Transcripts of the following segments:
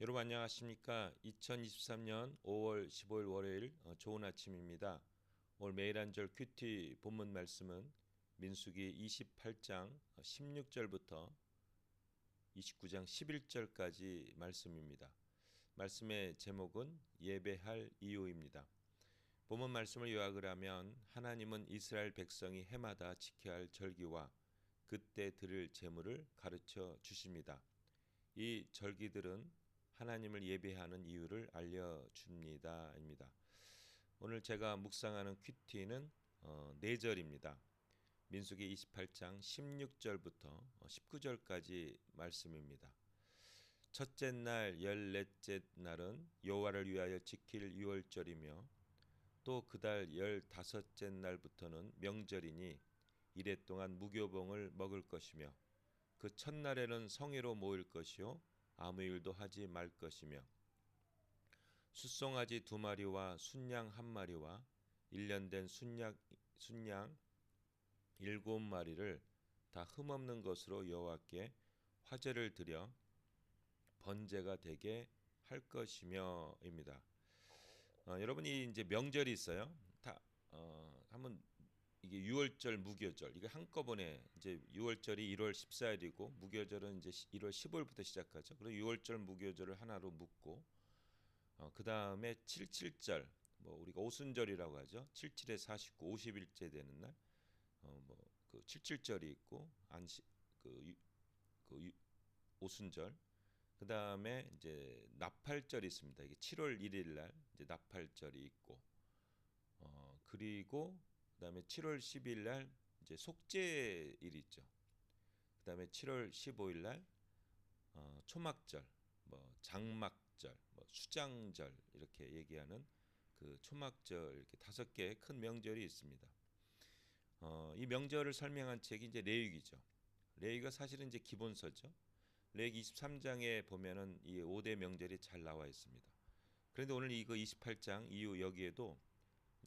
여러분 안녕하십니까? 2023년 5월 15일 월요일 좋은 아침입니다. 오늘 매일 한절 큐티 본문 말씀은 민수기 28장 16절부터 29장 11절까지 말씀입니다. 말씀의 제목은 예배할 이유입니다. 본문 말씀을 요약을 하면 하나님은 이스라엘 백성이 해마다 지켜야 할 절기와 그때 드릴 제물을 가르쳐 주십니다. 이 절기들은 하나님을 예배하는 이유를 알려줍니다입니다. 오늘 제가 묵상하는 큐티는 4절입니다. 민수기 28장 16절부터 19절까지 말씀입니다. 첫째 날 열넷째 날은 여호와를 위하여 지킬 유월절이며 또 그달 15째 날부터는 명절이니 이래 동안 무교봉을 먹을 것이며 그 첫날에는 성회로 모일 것이요 아무 일도 하지 말 것이며 숫송아지 2마리와 순양 1마리와 1년 된 순양 7마리를 다 흠없는 것으로 여호와께 화제를 드려 번제가 되게 할 것이며입니다. 여러분이 이제 명절이 있어요. 다 한번 이게 유월절, 무교절 이게 한꺼번에 이제 유월절이 1월 14일이고 무교절은 이제 1월 15일부터 시작하죠. 그리고 유월절, 무교절을 하나로 묶고 그 다음에 77절 뭐 우리가 오순절이라고 하죠. 77에 49, 50일째 되는 날, 뭐그 77절이 있고 안식 그 오순절. 그 다음에 이제 나팔절이 있습니다. 이게 7월 1일 날 이제 나팔절이 있고, 그리고 그다음에 7월 10일 날 이제 속죄일 있죠. 그다음에 7월 15일 날 초막절, 뭐 장막절, 뭐 수장절 이렇게 얘기하는 그 초막절 이렇게 5개의 큰 명절이 있습니다. 이 명절을 설명한 책이 이제 레위기죠. 레위기가 사실은 이제 기본서죠. 레위기 23장에 보면은 이 5대 명절이 잘 나와 있습니다. 그런데 오늘 이거 28장 이후 여기에도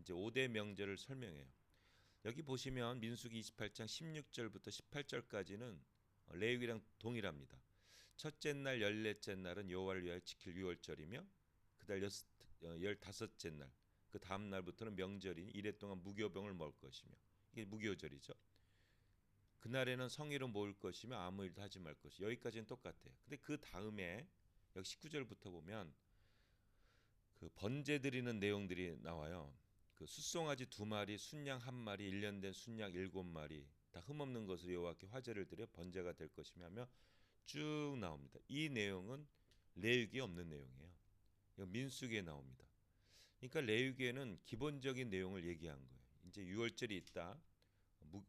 이제 5대 명절을 설명해요. 여기 보시면 민수기 28장 16절부터 18절까지는 레위기랑 동일합니다. 첫째 날 열넷째 날은 여호와를 위하여 지킬 유월절이며 그달 15째 날 그 다음 날부터는 명절이니 이래 동안 무교병을 먹을 것이며 이게 무교절이죠. 그날에는 성회로 모일 것이며 아무 일도 하지 말 것이. 여기까지는 똑같아요. 근데 그 다음에 여기 19절부터 보면 그 번제 드리는 내용들이 나와요. 그 숫송아지 2마리, 순양 1마리, 1년 된 순양 7마리 다 흠없는 것으로 여호와께 화제를 드려 번제가 될 것이며 하며 쭉 나옵니다. 이 내용은 레위기에 없는 내용이에요. 이거 민수기에 나옵니다. 그러니까 레위기에는 기본적인 내용을 얘기한 거예요. 이제 유월절이 있다.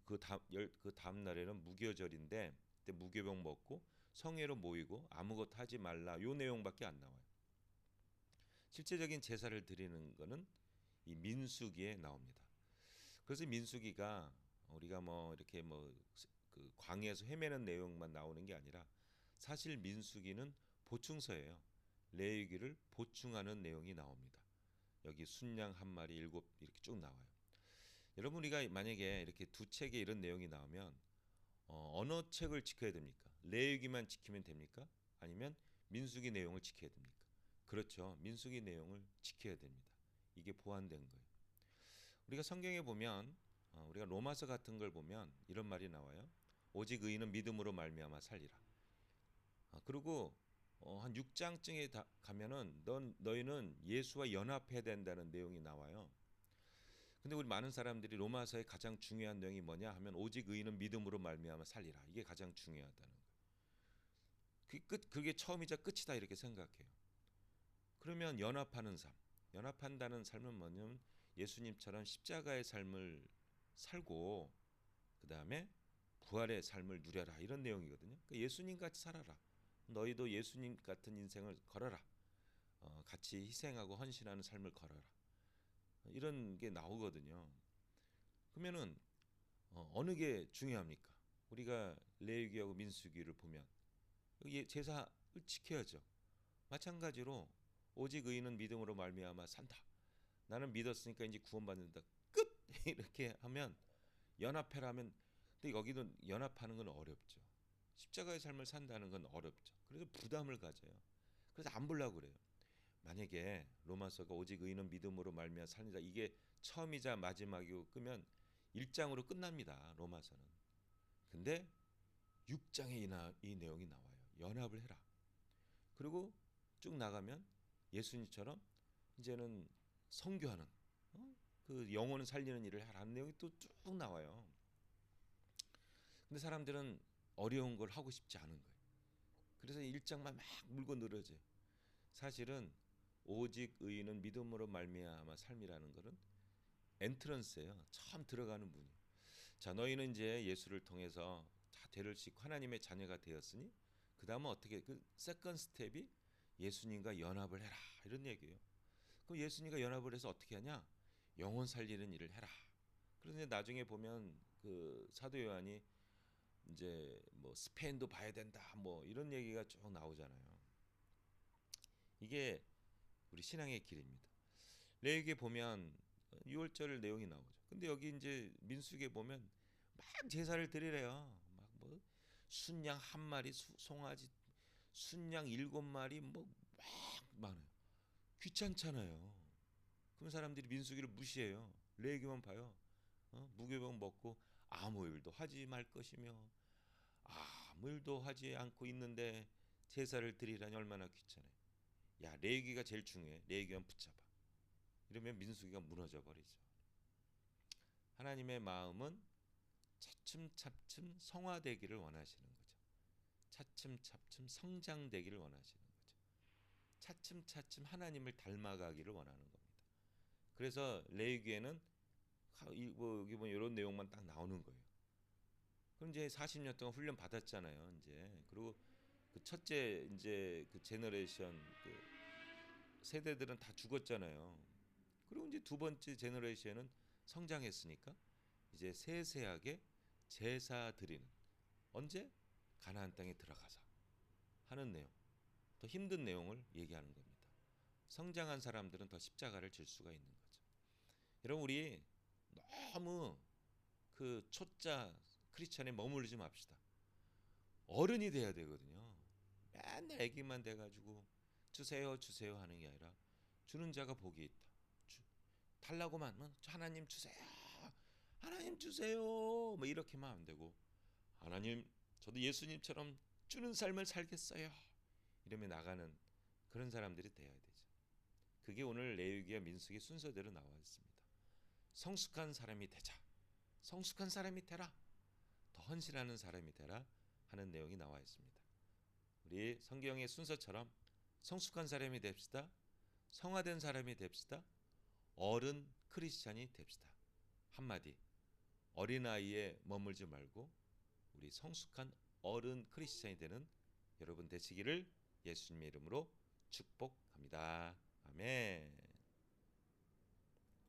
그 다음 날에는 무교절인데 그때 무교병 먹고 성회로 모이고 아무것도 하지 말라. 요 내용밖에 안 나와요. 실제적인 제사를 드리는 거는 이 민수기에 나옵니다. 그래서 민수기가 우리가 뭐 이렇게 뭐 그 광야에서 헤매는 내용만 나오는 게 아니라 사실 민수기는 보충서예요. 레위기를 보충하는 내용이 나옵니다. 여기 순양 1마리 7 이렇게 쭉 나와요. 여러분 우리가 만약에 이렇게 두 책에 이런 내용이 나오면 어느 책을 지켜야 됩니까? 레위기만 지키면 됩니까? 아니면 민수기 내용을 지켜야 됩니까? 그렇죠. 민수기 내용을 지켜야 됩니다. 이게 보완된 거예요. 우리가 성경에 보면 우리가 로마서 같은 걸 보면 이런 말이 나와요. 오직 의인은 믿음으로 말미암아 살리라. 그리고 한 6장쯤에 가면은 너희는 예수와 연합해야 된다는 내용이 나와요. 근데 우리 많은 사람들이 로마서의 가장 중요한 내용이 뭐냐 하면 오직 의인은 믿음으로 말미암아 살리라. 이게 가장 중요하다는 거예요. 그게 처음이자 끝이다 이렇게 생각해요. 그러면 연합하는 삶, 연합한다는 삶은 뭐냐면 예수님처럼 십자가의 삶을 살고 그 다음에 부활의 삶을 누려라 이런 내용이거든요. 그러니까 예수님 같이 살아라. 너희도 예수님 같은 인생을 걸어라. 같이 희생하고 헌신하는 삶을 걸어라. 이런 게 나오거든요. 그러면은 어느 게 중요합니까? 우리가 레위기하고 민수기를 보면 여기 제사를 지켜야죠. 마찬가지로 오직 의인은 믿음으로 말미암아 산다. 나는 믿었으니까 이제 구원받는다. 끝 이렇게 하면 연합해라면 근데 여기는 연합하는 건 어렵죠. 십자가의 삶을 산다는 건 어렵죠. 그래서 부담을 가져요. 그래서 안 보려고 그래요. 만약에 로마서가 오직 의인은 믿음으로 말미암아 살리라 이게 처음이자 마지막이고 끄면 1장으로 끝납니다. 로마서는. 근데 6장에 이 내용이 나와요. 연합을 해라. 그리고 쭉 나가면 예수님처럼 이제는 선교하는 그 영혼을 살리는 일을 하라는 내용이 또 쭉 나와요. 근데 사람들은 어려운 걸 하고 싶지 않은 거예요. 그래서 1장만 막 물고 늘어져요. 사실은 오직 의인은 믿음으로 말미암아 삶이라는 것은 엔트런스예요. 처음 들어가는 문이. 자, 너희는 이제 예수를 통해서 다 죄를 씻고 하나님의 자녀가 되었으니 그 다음은 어떻게 그 세컨 스텝이 예수님과 연합을 해라 이런 얘기예요. 그럼 예수님과 연합을 해서 어떻게 하냐? 영혼 살리는 일을 해라. 그런데 나중에 보면 그 사도 요한이 이제 뭐 스페인도 봐야 된다 뭐 이런 얘기가 쭉 나오잖아요. 이게 우리 신앙의 길입니다. 레위기에 보면 6월절 내용이 나오죠. 근데 여기 이제 민수기에 보면 막 제사를 드리래요. 막 뭐 순양 한 마리, 송아지 순양 7마리 뭐 막 많아요. 귀찮잖아요. 그럼 사람들이 민수기를 무시해요. 레위기만 봐요. 무교병 먹고 아무 일도 하지 말 것이며 아무 일도 하지 않고 있는데 제사를 드리라니 얼마나 귀찮아요. 야, 레위기가 제일 중요해. 레위기만 붙잡아. 이러면 민수기가 무너져 버리죠. 하나님의 마음은 차츰차츰 성화되기를 원하시는 거죠. 차츰차츰 성장되기를 원하시는 거죠. 차츰차츰 하나님을 닮아가기를 원하는 겁니다. 그래서 레위기에는 여기 보면 이런 내용만 딱 나오는 거예요. 그럼 이제 40년 동안 훈련 받았잖아요. 이제 그리고 그 첫째 이제 그 제너레이션 그 세대들은 다 죽었잖아요. 그리고 이제 두 번째 제너레이션은 성장했으니까 이제 세세하게 제사 드리는 언제 가나안 땅에 들어가서 하는 내용, 더 힘든 내용을 얘기하는 겁니다. 성장한 사람들은 더 십자가를 질 수가 있는 거죠. 여러분 우리 너무 그 초짜 크리스천에 머무르지 맙시다. 어른이 돼야 되거든요. 맨날 애기만 돼가지고 주세요 주세요 하는 게 아니라 주는 자가 복이 있다. 달라고만 하나님 주세요. 하나님 주세요. 뭐 이렇게만 안 되고 하나님 저도 예수님처럼 주는 삶을 살겠어요. 이러면 나가는 그런 사람들이 돼야 되죠. 그게 오늘 레위기와 민수기 순서대로 나와 있습니다. 성숙한 사람이 되자. 성숙한 사람이 되라. 더 헌신하는 사람이 되라 하는 내용이 나와 있습니다. 우리 성경의 순서처럼 성숙한 사람이 됩시다. 성화된 사람이 됩시다. 어른 크리스찬이 됩시다. 한마디 어린아이에 머물지 말고 우리 성숙한 어른 크리스찬이 되는 여러분 되시기를 예수님의 이름으로 축복합니다. 아멘.